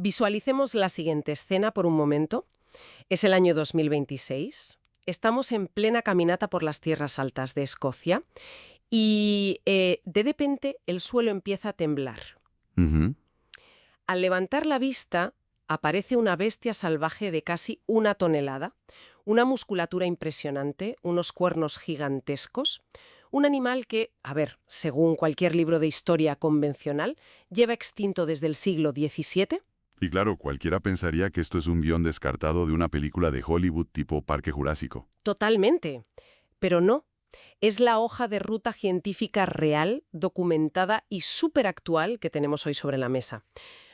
Visualicemos la siguiente escena por un momento. Es el año 2026. Estamos en plena caminata por las tierras altas de Escocia y de repente el suelo empieza a temblar. Ujú. Al levantar la vista aparece una bestia salvaje de casi 1 tonelada, una musculatura impresionante, unos cuernos gigantescos, un animal que, según cualquier libro de historia convencional, lleva extinto desde el siglo XVII. Y claro, cualquiera pensaría que esto es un guión descartado de una película de Hollywood tipo Parque Jurásico. Totalmente. Pero no. Es la hoja de ruta científica real, documentada y súper actual que tenemos hoy sobre la mesa.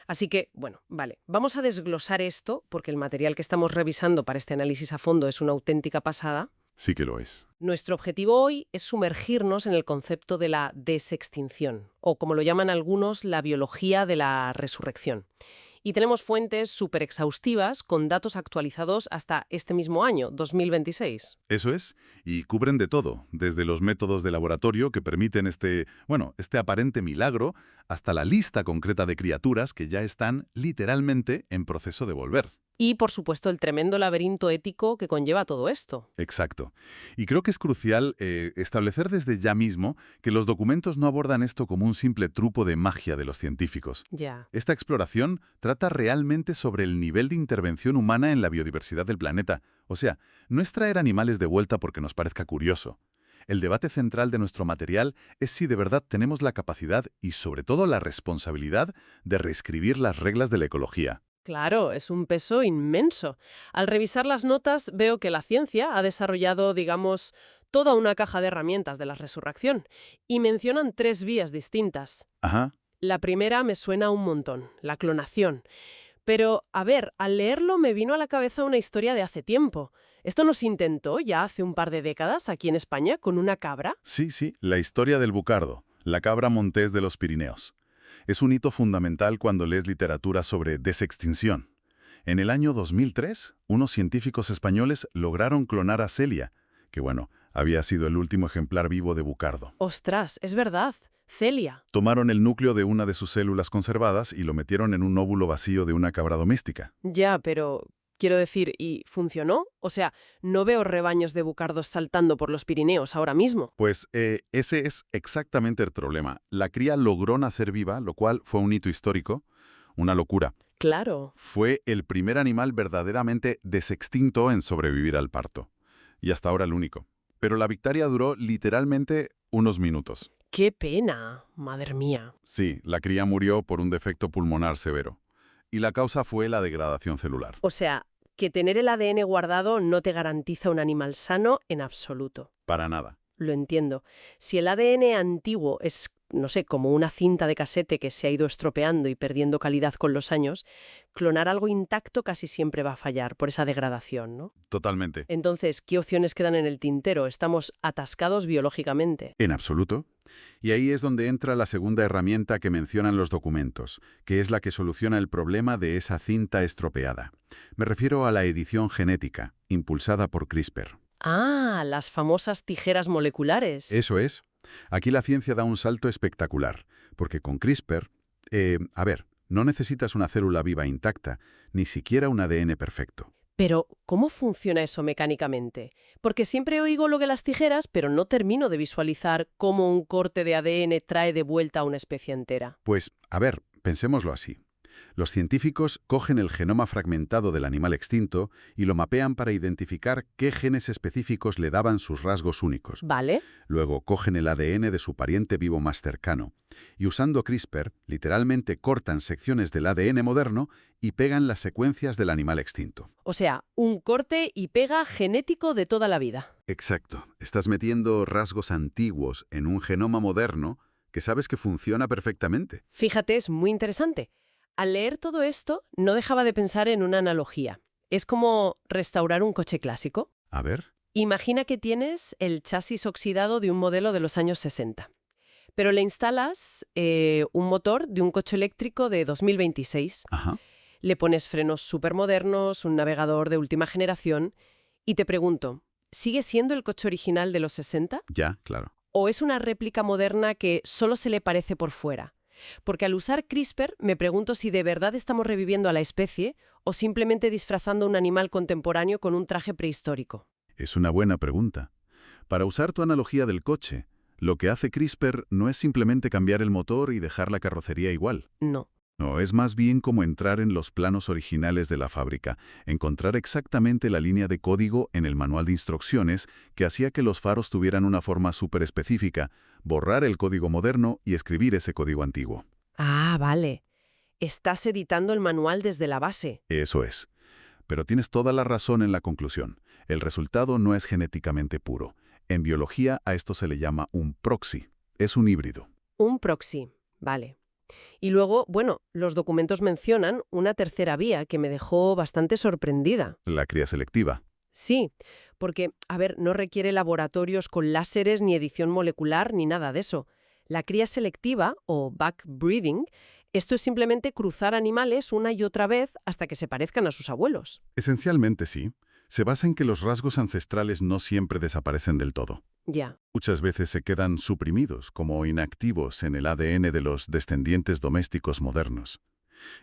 Así que, vamos a desglosar esto, porque el material que estamos revisando para este análisis a fondo es una auténtica pasada. Sí que lo es. Nuestro objetivo hoy es sumergirnos en el concepto de la desextinción, o como lo llaman algunos, la biología de la resurrección. Y tenemos fuentes súper exhaustivas con datos actualizados hasta este mismo año, 2026. Eso es, y cubren de todo, desde los métodos de laboratorio que permiten este aparente milagro, hasta la lista concreta de criaturas que ya están literalmente en proceso de volver. Y, por supuesto, el tremendo laberinto ético que conlleva todo esto. Exacto. Y creo que es crucial establecer desde ya mismo que los documentos no abordan esto como un simple truco de magia de los científicos. Ya. Esta exploración trata realmente sobre el nivel de intervención humana en la biodiversidad del planeta. O sea, no es traer animales de vuelta porque nos parezca curioso. El debate central de nuestro material es si de verdad tenemos la capacidad y sobre todo la responsabilidad de reescribir las reglas de la ecología. Claro, es un peso inmenso. Al revisar las notas veo que la ciencia ha desarrollado, digamos, toda una caja de herramientas de la resurrección y mencionan 3 vías distintas. Ajá. La primera me suena un montón, la clonación. Pero, al leerlo me vino a la cabeza una historia de hace tiempo. ¿Esto no se intentó ya hace un par de décadas aquí en España con una cabra? Sí, la historia del bucardo, la cabra montés de los Pirineos. Es un hito fundamental cuando lees literatura sobre desextinción. En el año 2003, unos científicos españoles lograron clonar a Celia, que había sido el último ejemplar vivo de bucardo. ¡Ostras! Es verdad. Celia. Tomaron el núcleo de una de sus células conservadas y lo metieron en un óvulo vacío de una cabra doméstica. Ya, pero quiero decir, ¿y funcionó? O sea, no veo rebaños de bucardos saltando por los Pirineos ahora mismo. Pues ese es exactamente el problema. La cría logró nacer viva, lo cual fue un hito histórico, una locura. Claro. Fue el primer animal verdaderamente desextinto en sobrevivir al parto. Y hasta ahora el único. Pero la victoria duró literalmente unos minutos. ¡Qué pena! Madre mía. Sí, la cría murió por un defecto pulmonar severo. Y la causa fue la degradación celular. O sea, que tener el ADN guardado no te garantiza un animal sano en absoluto. Para nada. Lo entiendo. Si el ADN antiguo es, no sé, como una cinta de casete que se ha ido estropeando y perdiendo calidad con los años, clonar algo intacto casi siempre va a fallar por esa degradación, ¿no? Totalmente. Entonces, ¿qué opciones quedan en el tintero? ¿Estamos atascados biológicamente? En absoluto. Y ahí es donde entra la segunda herramienta que mencionan los documentos, que es la que soluciona el problema de esa cinta estropeada. Me refiero a la edición genética, impulsada por CRISPR. Ah, las famosas tijeras moleculares. Eso es. Aquí la ciencia da un salto espectacular, porque con CRISPR, no necesitas una célula viva intacta, ni siquiera un ADN perfecto. Pero, ¿cómo funciona eso mecánicamente? Porque siempre oigo lo de las tijeras, pero no termino de visualizar cómo un corte de ADN trae de vuelta a una especie entera. Pues, pensémoslo así. Los científicos cogen el genoma fragmentado del animal extinto y lo mapean para identificar qué genes específicos le daban sus rasgos únicos. ¿Vale? Luego cogen el ADN de su pariente vivo más cercano y usando CRISPR, literalmente cortan secciones del ADN moderno y pegan las secuencias del animal extinto. O sea, un corte y pega genético de toda la vida. Exacto. Estás metiendo rasgos antiguos en un genoma moderno que sabes que funciona perfectamente. Fíjate, es muy interesante. Al leer todo esto, no dejaba de pensar en una analogía. Es como restaurar un coche clásico. A ver. Imagina que tienes el chasis oxidado de un modelo de los años 60, pero le instalas un motor de un coche eléctrico de 2026. Ajá. Le pones frenos supermodernos, un navegador de última generación y te pregunto, ¿sigue siendo el coche original de los 60? Ya, claro. ¿O es una réplica moderna que solo se le parece por fuera? Porque al usar CRISPR me pregunto si de verdad estamos reviviendo a la especie o simplemente disfrazando un animal contemporáneo con un traje prehistórico. Es una buena pregunta. Para usar tu analogía del coche, lo que hace CRISPR no es simplemente cambiar el motor y dejar la carrocería igual. No. No, es más bien como entrar en los planos originales de la fábrica, encontrar exactamente la línea de código en el manual de instrucciones que hacía que los faros tuvieran una forma súper específica, borrar el código moderno y escribir ese código antiguo. Ah, vale. Estás editando el manual desde la base. Eso es. Pero tienes toda la razón en la conclusión. El resultado no es genéticamente puro. En biología a esto se le llama un proxy. Es un híbrido. Un proxy. Vale. Y luego, bueno, los documentos mencionan una tercera vía que me dejó bastante sorprendida. La cría selectiva. Sí, porque, a ver, no requiere laboratorios con láseres ni edición molecular ni nada de eso. La cría selectiva, o backbreeding, esto es simplemente cruzar animales una y otra vez hasta que se parezcan a sus abuelos. Esencialmente sí. Se basa en que los rasgos ancestrales no siempre desaparecen del todo. Ya. Muchas veces se quedan suprimidos, como inactivos en el ADN de los descendientes domésticos modernos.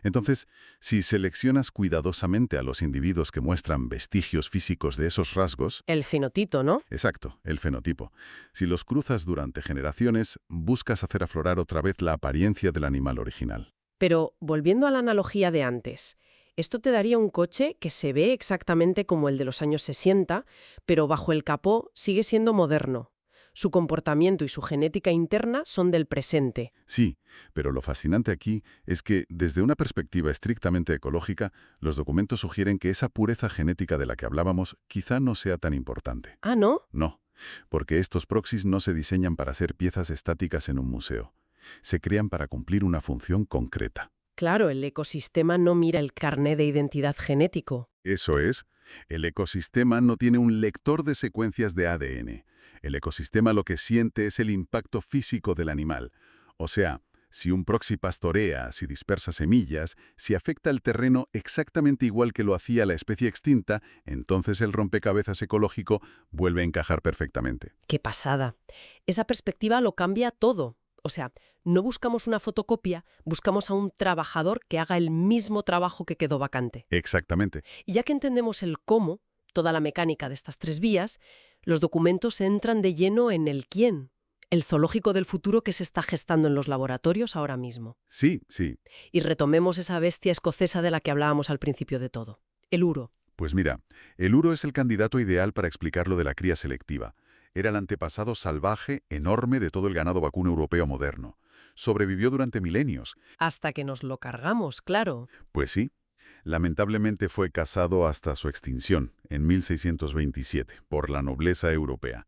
Entonces, si seleccionas cuidadosamente a los individuos que muestran vestigios físicos de esos rasgos... El fenotito, ¿no? Exacto, el fenotipo. Si los cruzas durante generaciones, buscas hacer aflorar otra vez la apariencia del animal original. Pero, volviendo a la analogía de antes, esto te daría un coche que se ve exactamente como el de los años 60, pero bajo el capó sigue siendo moderno. Su comportamiento y su genética interna son del presente. Sí, pero lo fascinante aquí es que, desde una perspectiva estrictamente ecológica, los documentos sugieren que esa pureza genética de la que hablábamos quizá no sea tan importante. Ah, ¿no? No, porque estos proxies no se diseñan para ser piezas estáticas en un museo. Se crean para cumplir una función concreta. Claro, el ecosistema no mira el carné de identidad genético. Eso es, el ecosistema no tiene un lector de secuencias de ADN. El ecosistema lo que siente es el impacto físico del animal. O sea, si un proxy pastorea, si dispersa semillas, si afecta el terreno exactamente igual que lo hacía la especie extinta, entonces el rompecabezas ecológico vuelve a encajar perfectamente. ¡Qué pasada! Esa perspectiva lo cambia todo. O sea, no buscamos una fotocopia, buscamos a un trabajador que haga el mismo trabajo que quedó vacante. Exactamente. Y ya que entendemos el cómo, toda la mecánica de estas tres vías, los documentos entran de lleno en el quién, el zoológico del futuro que se está gestando en los laboratorios ahora mismo. Sí, sí. Y retomemos esa bestia escocesa de la que hablábamos al principio de todo, el uro. Pues mira, el uro es el candidato ideal para explicar lo de la cría selectiva. Era el antepasado salvaje, enorme de todo el ganado vacuno europeo moderno. Sobrevivió durante milenios. Hasta que nos lo cargamos, claro. Pues sí. Lamentablemente fue cazado hasta su extinción, en 1627, por la nobleza europea.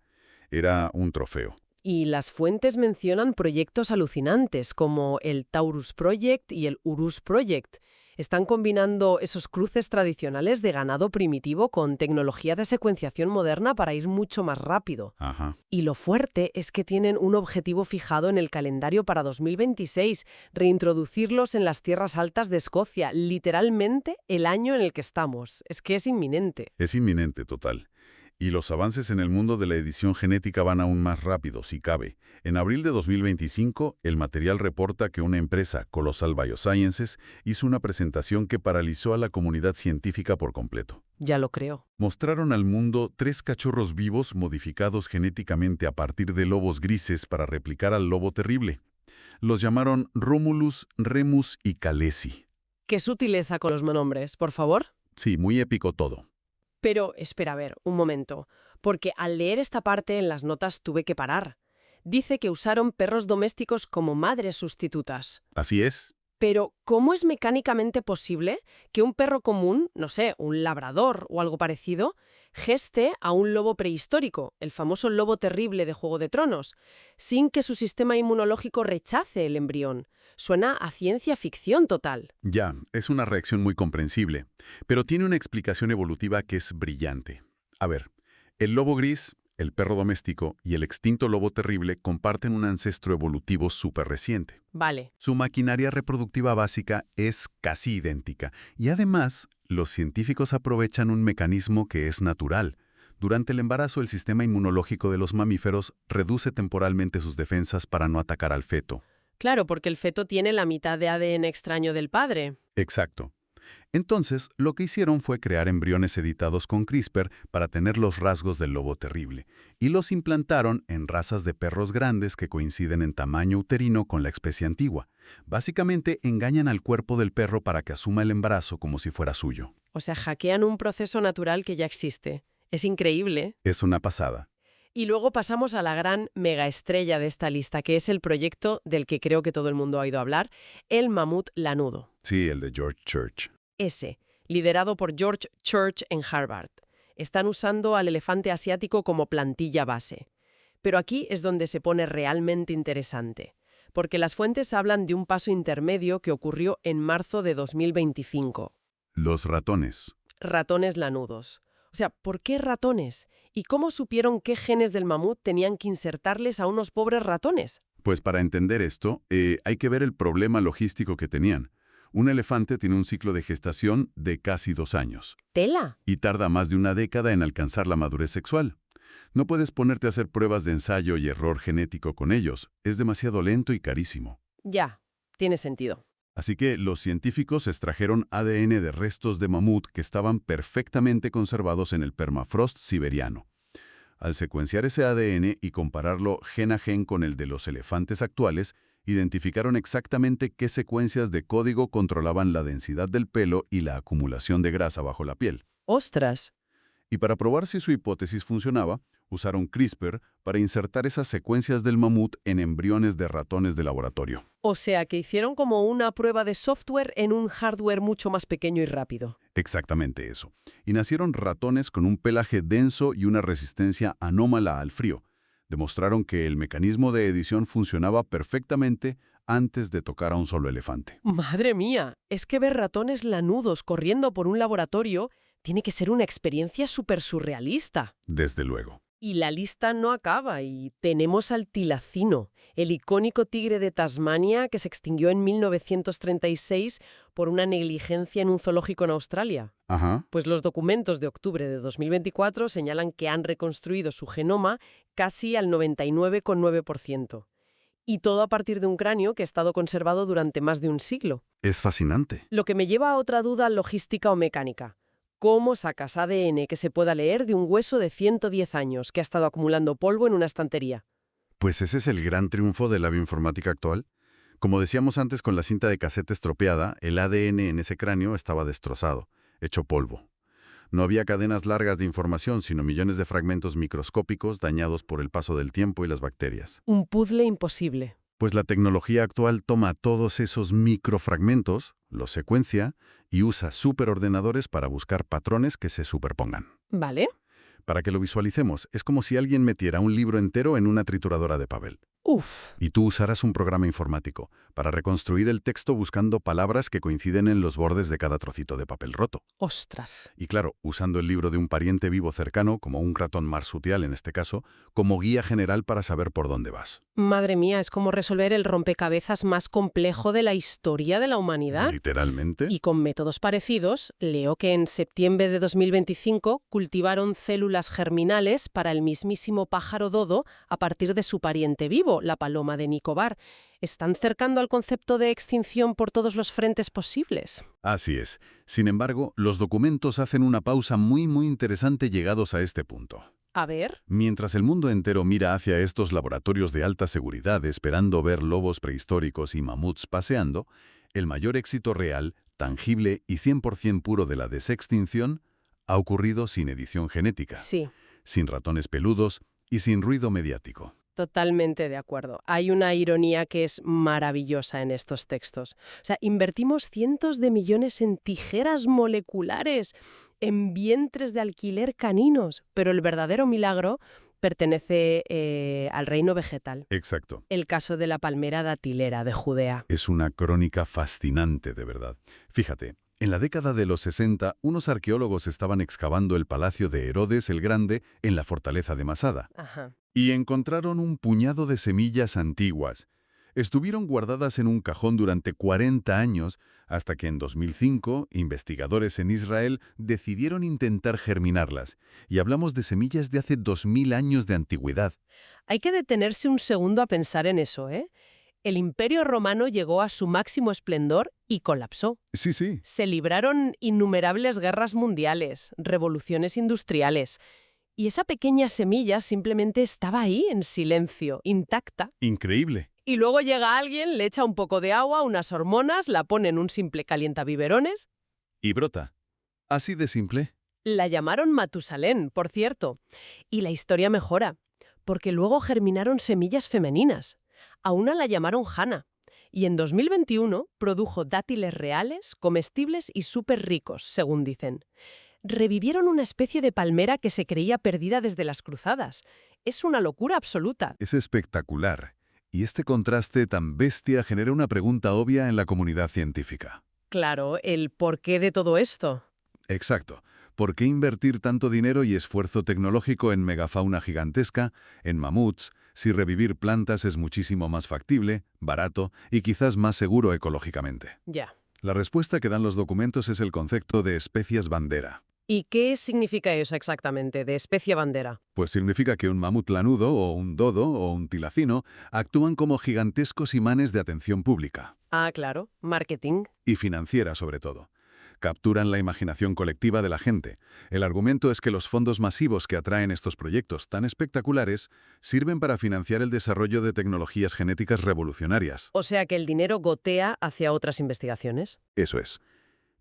Era un trofeo. Y las fuentes mencionan proyectos alucinantes, como el Taurus Project y el Urus Project. Están combinando esos cruces tradicionales de ganado primitivo con tecnología de secuenciación moderna para ir mucho más rápido. Ajá. Y lo fuerte es que tienen un objetivo fijado en el calendario para 2026, reintroducirlos en las tierras altas de Escocia, literalmente el año en el que estamos. Es que es inminente. Es inminente, total. Y los avances en el mundo de la edición genética van aún más rápido, si cabe. En abril de 2025, el material reporta que una empresa, Colossal Biosciences, hizo una presentación que paralizó a la comunidad científica por completo. Ya lo creo. Mostraron al mundo 3 cachorros vivos modificados genéticamente a partir de lobos grises para replicar al lobo terrible. Los llamaron Romulus, Remus y Khaleesi. Qué sutileza con los nombres, por favor. Sí, muy épico todo. Pero, espera, a ver, un momento, porque al leer esta parte en las notas tuve que parar. Dice que usaron perros domésticos como madres sustitutas. Así es. Pero, ¿cómo es mecánicamente posible que un perro común, no sé, un labrador o algo parecido, geste a un lobo prehistórico, el famoso lobo terrible de Juego de Tronos, sin que su sistema inmunológico rechace el embrión? Suena a ciencia ficción total. Ya, es una reacción muy comprensible, pero tiene una explicación evolutiva que es brillante. A ver, el lobo gris, el perro doméstico y el extinto lobo terrible comparten un ancestro evolutivo súper reciente. Vale. Su maquinaria reproductiva básica es casi idéntica y además los científicos aprovechan un mecanismo que es natural. Durante el embarazo, el sistema inmunológico de los mamíferos reduce temporalmente sus defensas para no atacar al feto. Claro, porque el feto tiene la mitad de ADN extraño del padre. Exacto. Entonces, lo que hicieron fue crear embriones editados con CRISPR para tener los rasgos del lobo terrible, y los implantaron en razas de perros grandes que coinciden en tamaño uterino con la especie antigua. Básicamente, engañan al cuerpo del perro para que asuma el embarazo como si fuera suyo. O sea, hackean un proceso natural que ya existe. Es increíble. Es una pasada. Y luego pasamos a la gran megaestrella de esta lista, que es el proyecto del que creo que todo el mundo ha oído hablar, el mamut lanudo. Sí, el de George Church. Ese, liderado por George Church en Harvard. Están usando al elefante asiático como plantilla base. Pero aquí es donde se pone realmente interesante, porque las fuentes hablan de un paso intermedio que ocurrió en marzo de 2025. Los ratones. Ratones lanudos. O sea, ¿por qué ratones? ¿Y cómo supieron qué genes del mamut tenían que insertarles a unos pobres ratones? Pues para entender esto, hay que ver el problema logístico que tenían. Un elefante tiene un ciclo de gestación de casi 2 años. ¡Tela! Y tarda más de una década en alcanzar la madurez sexual. No puedes ponerte a hacer pruebas de ensayo y error genético con ellos. Es demasiado lento y carísimo. Ya, tiene sentido. Así que los científicos extrajeron ADN de restos de mamut que estaban perfectamente conservados en el permafrost siberiano. Al secuenciar ese ADN y compararlo gen a gen con el de los elefantes actuales, identificaron exactamente qué secuencias de código controlaban la densidad del pelo y la acumulación de grasa bajo la piel. ¡Ostras! Y para probar si su hipótesis funcionaba, usaron CRISPR para insertar esas secuencias del mamut en embriones de ratones de laboratorio. O sea, que hicieron como una prueba de software en un hardware mucho más pequeño y rápido. Exactamente eso. Y nacieron ratones con un pelaje denso y una resistencia anómala al frío. Demostraron que el mecanismo de edición funcionaba perfectamente antes de tocar a un solo elefante. ¡Madre mía! Es que ver ratones lanudos corriendo por un laboratorio tiene que ser una experiencia súper surrealista. Desde luego. Y la lista no acaba, y tenemos al tilacino, el icónico tigre de Tasmania que se extinguió en 1936 por una negligencia en un zoológico en Australia. Ajá. Pues los documentos de octubre de 2024 señalan que han reconstruido su genoma casi al 99,9%. Y todo a partir de un cráneo que ha estado conservado durante más de un siglo. Es fascinante. Lo que me lleva a otra duda logística o mecánica. ¿Cómo sacas ADN que se pueda leer de un hueso de 110 años que ha estado acumulando polvo en una estantería? Pues ese es el gran triunfo de la bioinformática actual. Como decíamos antes con la cinta de casete estropeada, el ADN en ese cráneo estaba destrozado, hecho polvo. No había cadenas largas de información, sino millones de fragmentos microscópicos dañados por el paso del tiempo y las bacterias. Un puzzle imposible. Pues la tecnología actual toma todos esos microfragmentos, los secuencia y usa superordenadores para buscar patrones que se superpongan. ¿Vale? Para que lo visualicemos, es como si alguien metiera un libro entero en una trituradora de papel. Uf. Y tú usarás un programa informático para reconstruir el texto buscando palabras que coinciden en los bordes de cada trocito de papel roto. Ostras. Y claro, usando el libro de un pariente vivo cercano, como un ratón marsupial en este caso, como guía general para saber por dónde vas. Madre mía, es como resolver el rompecabezas más complejo de la historia de la humanidad. Literalmente. Y con métodos parecidos, leo que en septiembre de 2025 cultivaron células germinales para el mismísimo pájaro dodo a partir de su pariente vivo, la paloma de Nicobar. Están cercando al concepto de extinción por todos los frentes posibles. Así es. Sin embargo, los documentos hacen una pausa muy interesante llegados a este punto. A ver. Mientras el mundo entero mira hacia estos laboratorios de alta seguridad esperando ver lobos prehistóricos y mamuts paseando, el mayor éxito real, tangible y 100% puro de la desextinción ha ocurrido sin edición genética, Sí. sin ratones peludos y sin ruido mediático. Totalmente de acuerdo. Hay una ironía que es maravillosa en estos textos. O sea, invertimos cientos de millones en tijeras moleculares, en vientres de alquiler caninos, pero el verdadero milagro pertenece al reino vegetal. Exacto. El caso de la palmera datilera de Judea. Es una crónica fascinante, de verdad. Fíjate, en la década de los 60, unos arqueólogos estaban excavando el palacio de Herodes el Grande en la fortaleza de Masada. Ajá. Y encontraron un puñado de semillas antiguas. Estuvieron guardadas en un cajón durante 40 años, hasta que en 2005, investigadores en Israel decidieron intentar germinarlas. Y hablamos de semillas de hace 2000 años de antigüedad. Hay que detenerse un segundo a pensar en eso, ¿eh? El Imperio Romano llegó a su máximo esplendor y colapsó. Sí, sí. Se libraron innumerables guerras mundiales, revoluciones industriales. Y esa pequeña semilla simplemente estaba ahí, en silencio, intacta. Increíble. Y luego llega alguien, le echa un poco de agua, unas hormonas, la pone en un simple calientabiberones. Y brota. Así de simple. La llamaron Matusalén, por cierto. Y la historia mejora, porque luego germinaron semillas femeninas. A una la llamaron Hannah. Y en 2021 produjo dátiles reales, comestibles y súper ricos, según dicen. Revivieron una especie de palmera que se creía perdida desde las cruzadas. Es una locura absoluta. Es espectacular. Y este contraste tan bestia genera una pregunta obvia en la comunidad científica. Claro, el porqué de todo esto. Exacto. ¿Por qué invertir tanto dinero y esfuerzo tecnológico en megafauna gigantesca, en mamuts, si revivir plantas es muchísimo más factible, barato y quizás más seguro ecológicamente? Ya. La respuesta que dan los documentos es el concepto de especies bandera. ¿Y qué significa eso exactamente, de especie bandera? Pues significa que un mamut lanudo o un dodo o un tilacino actúan como gigantescos imanes de atención pública. Ah, claro, marketing. Y financiera, sobre todo. Capturan la imaginación colectiva de la gente. El argumento es que los fondos masivos que atraen estos proyectos tan espectaculares sirven para financiar el desarrollo de tecnologías genéticas revolucionarias. O sea que el dinero gotea hacia otras investigaciones. Eso es.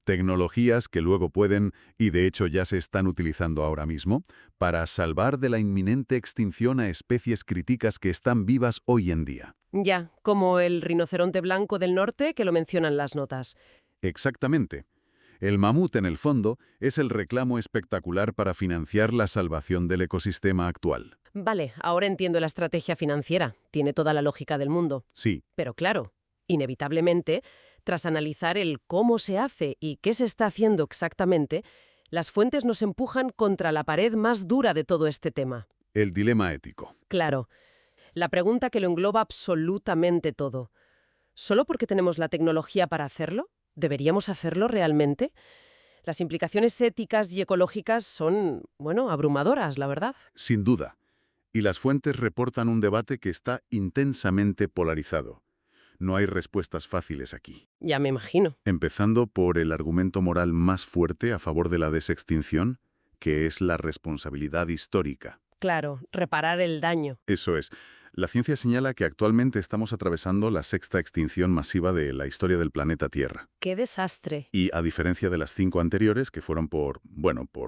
Tecnologías que luego pueden, y de hecho ya se están utilizando ahora mismo, para salvar de la inminente extinción a especies críticas que están vivas hoy en día. Ya, como el rinoceronte blanco del norte que lo mencionan las notas. Exactamente. El mamut, en el fondo, es el reclamo espectacular para financiar la salvación del ecosistema actual. Vale, ahora entiendo la estrategia financiera. Tiene toda la lógica del mundo. Sí, Pero claro, inevitablemente, tras analizar el cómo se hace y qué se está haciendo exactamente, las fuentes nos empujan contra la pared más dura de todo este tema. el dilema ético. Claro, la pregunta que lo engloba absolutamente todo. ¿Solo porque tenemos la tecnología para hacerlo? ¿Deberíamos hacerlo realmente? Las implicaciones éticas y ecológicas son, bueno, abrumadoras, la verdad. Sin duda. Y las fuentes reportan un debate que está intensamente polarizado. No hay respuestas fáciles aquí. Ya me imagino. Empezando por el argumento moral más fuerte a favor de la desextinción, que es la responsabilidad histórica. Claro, reparar el daño. Eso es. La ciencia señala que actualmente estamos atravesando la sexta extinción masiva de la historia del planeta Tierra. ¡Qué desastre! Y a diferencia de las 5 anteriores, que fueron por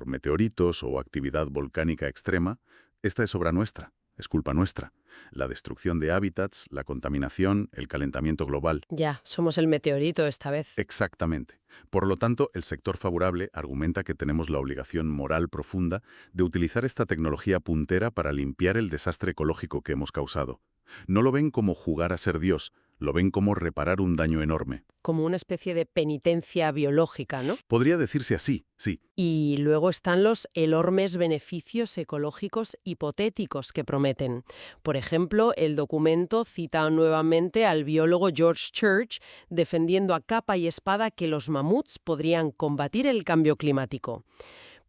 meteoritos o actividad volcánica extrema, esta es obra nuestra, es culpa nuestra. La destrucción de hábitats, la contaminación, el calentamiento global. Ya, somos el meteorito esta vez. Exactamente. Por lo tanto, el sector favorable argumenta que tenemos la obligación moral profunda de utilizar esta tecnología puntera para limpiar el desastre ecológico que hemos causado. No lo ven como jugar a ser Dios, lo ven como reparar un daño enorme. Como una especie de penitencia biológica, ¿no? Podría decirse así, sí. Y luego están los enormes beneficios ecológicos hipotéticos que prometen. Por ejemplo, el documento cita nuevamente al biólogo George Church defendiendo a capa y espada que los mamuts podrían combatir el cambio climático.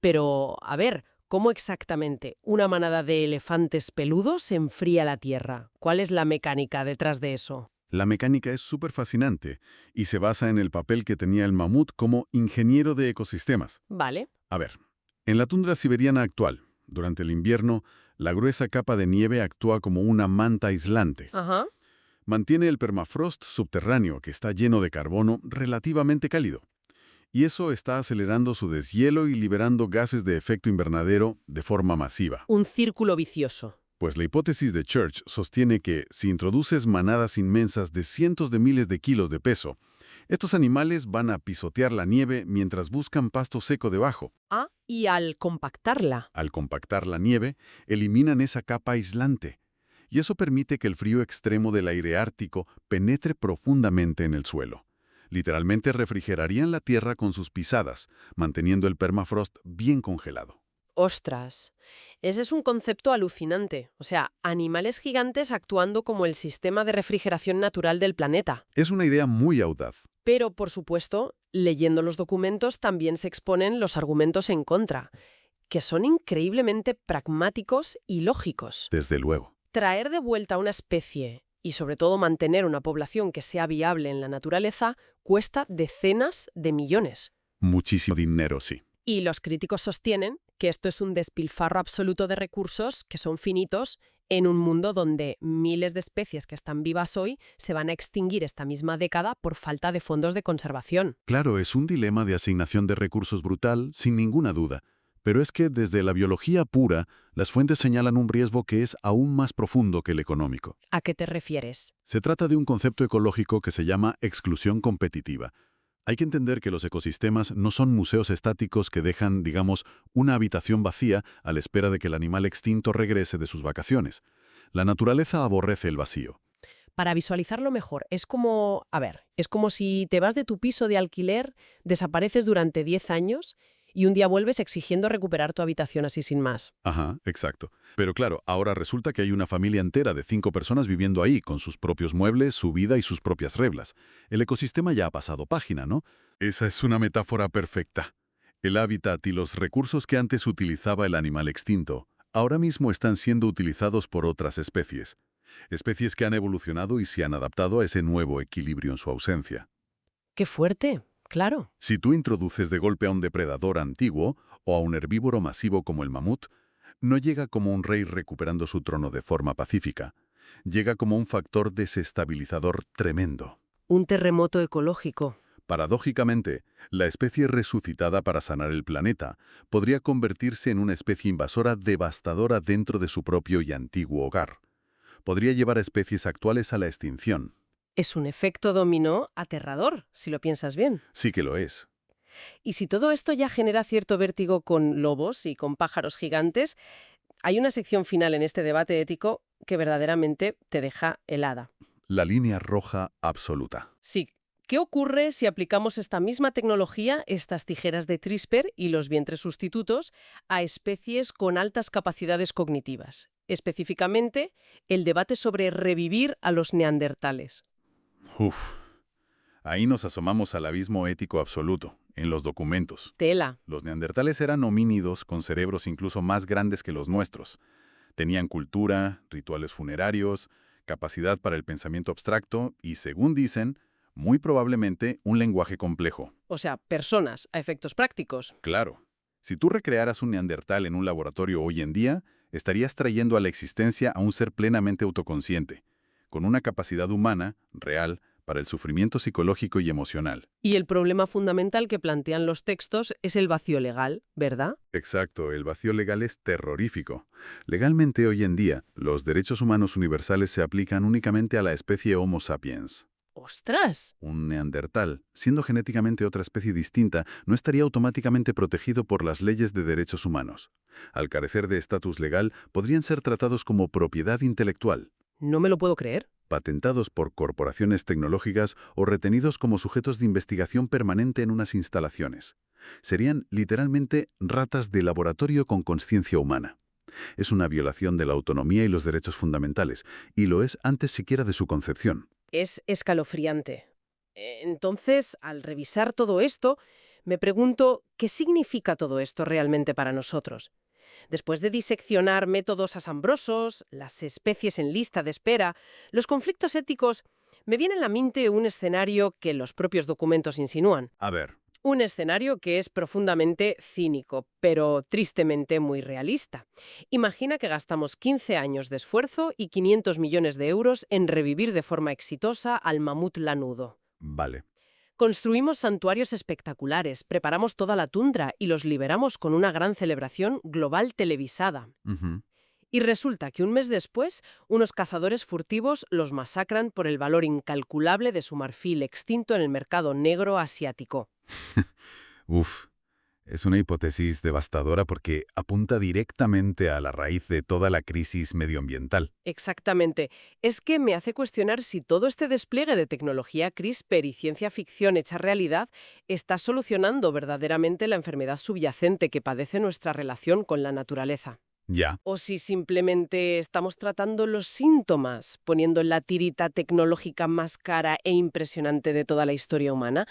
Pero, a ver, ¿cómo exactamente una manada de elefantes peludos enfría la Tierra? ¿Cuál es la mecánica detrás de eso? La mecánica es súper fascinante y se basa en el papel que tenía el mamut como ingeniero de ecosistemas. Vale. A ver, en la tundra siberiana actual, durante el invierno, la gruesa capa de nieve actúa como una manta aislante. Ajá. Mantiene el permafrost subterráneo, que está lleno de carbono, relativamente cálido. Y eso está acelerando su deshielo y liberando gases de efecto invernadero de forma masiva. Un círculo vicioso. Pues la hipótesis de Church sostiene que si introduces manadas inmensas de cientos de miles de kilos de peso, estos animales van a pisotear la nieve mientras buscan pasto seco debajo. Ah, y al compactarla. Al compactar la nieve, eliminan esa capa aislante. Y eso permite que el frío extremo del aire ártico penetre profundamente en el suelo. Literalmente refrigerarían la tierra con sus pisadas, manteniendo el permafrost bien congelado. Ostras, ese es un concepto alucinante. O sea, animales gigantes actuando como el sistema de refrigeración natural del planeta. Es una idea muy audaz. Pero, por supuesto, leyendo los documentos también se exponen los argumentos en contra, que son increíblemente pragmáticos y lógicos. Desde luego. Traer de vuelta una especie Y sobre todo mantener una población que sea viable en la naturaleza cuesta decenas de millones. Muchísimo dinero, sí. Y los críticos sostienen que esto es un despilfarro absoluto de recursos que son finitos en un mundo donde miles de especies que están vivas hoy se van a extinguir esta misma década por falta de fondos de conservación. Claro, es un dilema de asignación de recursos brutal, sin ninguna duda. Pero es que desde la biología pura, las fuentes señalan un riesgo que es aún más profundo que el económico. ¿A qué te refieres? Se trata de un concepto ecológico que se llama exclusión competitiva. Hay que entender que los ecosistemas no son museos estáticos que dejan, digamos, una habitación vacía a la espera de que el animal extinto regrese de sus vacaciones. La naturaleza aborrece el vacío. Para visualizarlo mejor, es como, es como si te vas de tu piso de alquiler, desapareces durante 10 años y un día vuelves exigiendo recuperar tu habitación así sin más. Ajá, exacto. Pero claro, ahora resulta que hay una familia entera de 5 personas viviendo ahí, con sus propios muebles, su vida y sus propias reglas. El ecosistema ya ha pasado página, ¿no? Esa es una metáfora perfecta. El hábitat y los recursos que antes utilizaba el animal extinto, ahora mismo están siendo utilizados por otras especies. Especies que han evolucionado y se han adaptado a ese nuevo equilibrio en su ausencia. ¡Qué fuerte! Claro. Si tú introduces de golpe a un depredador antiguo o a un herbívoro masivo como el mamut, no llega como un rey recuperando su trono de forma pacífica. Llega como un factor desestabilizador tremendo. Un terremoto ecológico. Paradójicamente, la especie resucitada para sanar el planeta podría convertirse en una especie invasora devastadora dentro de su propio y antiguo hogar. Podría llevar a especies actuales a la extinción. Es un efecto dominó aterrador, si lo piensas bien. Sí que lo es. Y si todo esto ya genera cierto vértigo con lobos y con pájaros gigantes, hay una sección final en este debate ético que verdaderamente te deja helada. La línea roja absoluta. Sí. ¿Qué ocurre si aplicamos esta misma tecnología, estas tijeras de CRISPR y los vientres sustitutos, a especies con altas capacidades cognitivas? Específicamente, el debate sobre revivir a los neandertales. Uf. Ahí nos asomamos al abismo ético absoluto, en los documentos. Tela. Los neandertales eran homínidos con cerebros incluso más grandes que los nuestros. Tenían cultura, rituales funerarios, capacidad para el pensamiento abstracto y, según dicen, muy probablemente un lenguaje complejo. O sea, personas a efectos prácticos. Claro. Si tú recrearas un neandertal en un laboratorio hoy en día, estarías trayendo a la existencia a un ser plenamente autoconsciente, con una capacidad humana, real, para el sufrimiento psicológico y emocional. Y el problema fundamental que plantean los textos es el vacío legal, ¿verdad? Exacto, el vacío legal es terrorífico. Legalmente hoy en día, los derechos humanos universales se aplican únicamente a la especie Homo sapiens. ¡Ostras! Un neandertal, siendo genéticamente otra especie distinta, no estaría automáticamente protegido por las leyes de derechos humanos. Al carecer de estatus legal, podrían ser tratados como propiedad intelectual, No me lo puedo creer. patentados por corporaciones tecnológicas o retenidos como sujetos de investigación permanente en unas instalaciones. Serían literalmente ratas de laboratorio con conciencia humana. Es una violación de la autonomía y los derechos fundamentales, y lo es antes siquiera de su concepción. Es escalofriante. Entonces, al revisar todo esto, me pregunto, ¿qué significa todo esto realmente para nosotros? Después de diseccionar métodos asombrosos, las especies en lista de espera, los conflictos éticos, me viene a la mente un escenario que los propios documentos insinúan. A ver, Un escenario que es profundamente cínico, pero tristemente muy realista. Imagina que gastamos 15 años de esfuerzo y 500 millones de euros en revivir de forma exitosa al mamut lanudo. vale. Construimos santuarios espectaculares, preparamos toda la tundra y los liberamos con una gran celebración global televisada. Ujú. Y resulta que un mes después, unos cazadores furtivos los masacran por el valor incalculable de su marfil extinto en el mercado negro asiático. Uf, es una hipótesis devastadora porque apunta directamente a la raíz de toda la crisis medioambiental. Exactamente. Es que me hace cuestionar si todo este despliegue de tecnología CRISPR y ciencia ficción hecha realidad está solucionando verdaderamente la enfermedad subyacente que padece nuestra relación con la naturaleza. Ya. O si simplemente estamos tratando los síntomas, poniendo la tirita tecnológica más cara e impresionante de toda la historia humana.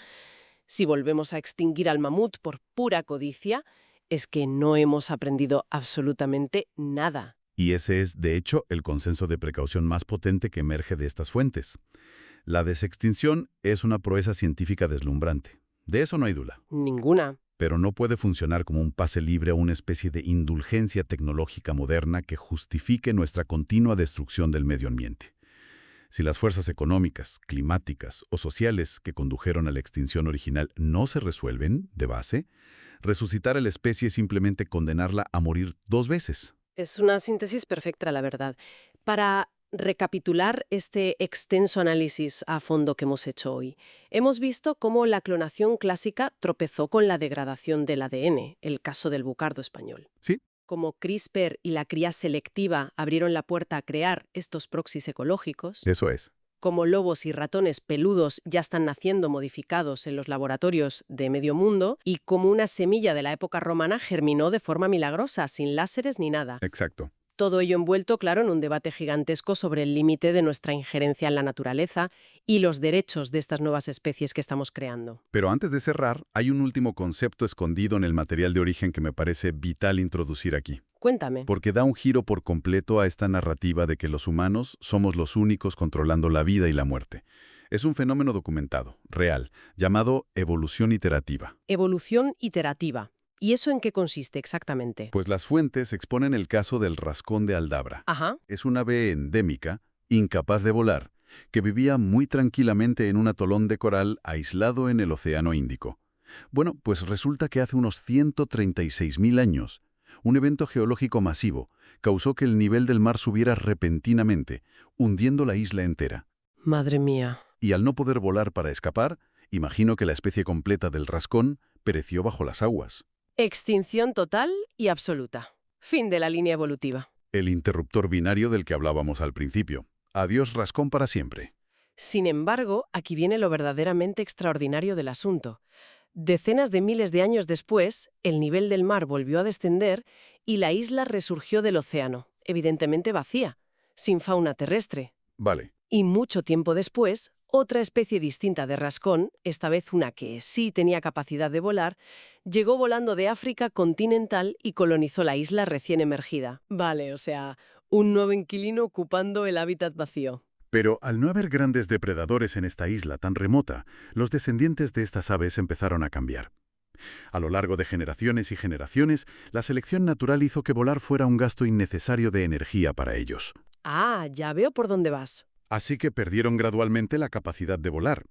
Si volvemos a extinguir al mamut por pura codicia, es que no hemos aprendido absolutamente nada. Y ese es, de hecho, el consenso de precaución más potente que emerge de estas fuentes. La desextinción es una proeza científica deslumbrante. De eso no hay duda. Ninguna. Pero no puede funcionar como un pase libre o una especie de indulgencia tecnológica moderna que justifique nuestra continua destrucción del medio ambiente. Si las fuerzas económicas, climáticas o sociales que condujeron a la extinción original no se resuelven, de base, resucitar a la especie es simplemente condenarla a morir 2 veces. Es una síntesis perfecta, la verdad. Para recapitular este extenso análisis a fondo que hemos hecho hoy, hemos visto cómo la clonación clásica tropezó con la degradación del ADN, el caso del bucardo español. Sí, Como CRISPR y la cría selectiva abrieron la puerta a crear estos proxies ecológicos, eso es. como lobos y ratones peludos ya están naciendo modificados en los laboratorios de medio mundo, y como una semilla de la época romana germinó de forma milagrosa, sin láseres ni nada. Exacto. Todo ello envuelto, claro, en un debate gigantesco sobre el límite de nuestra injerencia en la naturaleza y los derechos de estas nuevas especies que estamos creando. Pero antes de cerrar, hay un último concepto escondido en el material de origen que me parece vital introducir aquí. Cuéntame. Porque da un giro por completo a esta narrativa de que los humanos somos los únicos controlando la vida y la muerte. Es un fenómeno documentado, real, llamado evolución iterativa. Evolución iterativa. ¿Y eso en qué consiste exactamente? Pues las fuentes exponen el caso del rascón de Aldabra. Ajá. Es una ave endémica, incapaz de volar, que vivía muy tranquilamente en un atolón de coral aislado en el Océano Índico. Bueno, pues resulta que hace unos 136.000 años, un evento geológico masivo causó que el nivel del mar subiera repentinamente, hundiendo la isla entera. Madre mía. Y al no poder volar para escapar, imagino que la especie completa del rascón pereció bajo las aguas. Extinción total y absoluta. Fin de la línea evolutiva. El interruptor binario del que hablábamos al principio. Adiós rascón para siempre. Sin embargo, aquí viene lo verdaderamente extraordinario del asunto. Decenas de miles de años después, el nivel del mar volvió a descender y la isla resurgió del océano, evidentemente vacía, sin fauna terrestre. Vale. Y mucho tiempo después, otra especie distinta de rascón, esta vez una que sí tenía capacidad de volar, llegó volando de África continental y colonizó la isla recién emergida. Vale, o sea, un nuevo inquilino ocupando el hábitat vacío. Pero al no haber grandes depredadores en esta isla tan remota, los descendientes de estas aves empezaron a cambiar. A lo largo de generaciones y generaciones, la selección natural hizo que volar fuera un gasto innecesario de energía para ellos. Ah, ya veo por dónde vas. Así que perdieron gradualmente la capacidad de volar.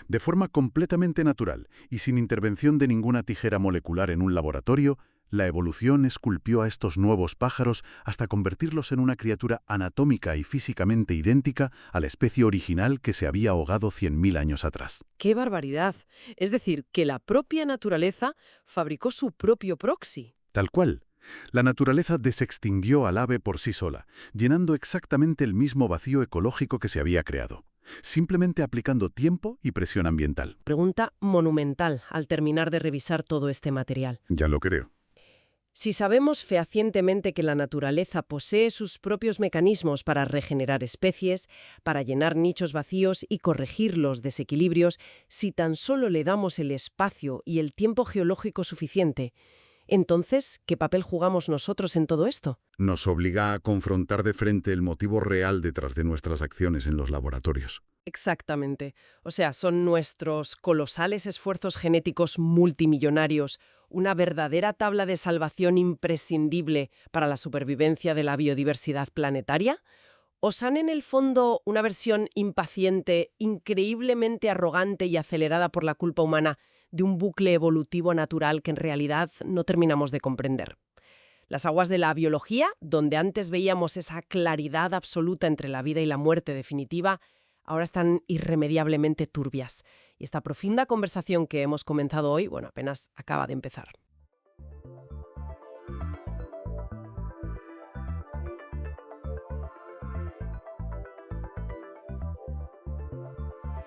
De forma completamente natural y sin intervención de ninguna tijera molecular en un laboratorio, la evolución esculpió a estos nuevos pájaros hasta convertirlos en una criatura anatómica y físicamente idéntica a la especie original que se había ahogado 100.000 años atrás. ¡Qué barbaridad! Es decir, que la propia naturaleza fabricó su propio proxy. Tal cual. La naturaleza desextinguió al ave por sí sola, llenando exactamente el mismo vacío ecológico que se había creado, simplemente aplicando tiempo y presión ambiental. Pregunta monumental al terminar de revisar todo este material. Ya lo creo. Si sabemos fehacientemente que la naturaleza posee sus propios mecanismos para regenerar especies, para llenar nichos vacíos y corregir los desequilibrios, si tan solo le damos el espacio y el tiempo geológico suficiente, entonces, ¿qué papel jugamos nosotros en todo esto? Nos obliga a confrontar de frente el motivo real detrás de nuestras acciones en los laboratorios. Exactamente. O sea, son nuestros colosales esfuerzos genéticos multimillonarios una verdadera tabla de salvación imprescindible para la supervivencia de la biodiversidad planetaria? ¿O son en el fondo una versión impaciente, increíblemente arrogante y acelerada por la culpa humana de un bucle evolutivo natural que en realidad no terminamos de comprender? Las aguas de la biología, donde antes veíamos esa claridad absoluta entre la vida y la muerte definitiva, ahora están irremediablemente turbias. Y esta profunda conversación que hemos comenzado hoy, apenas acaba de empezar.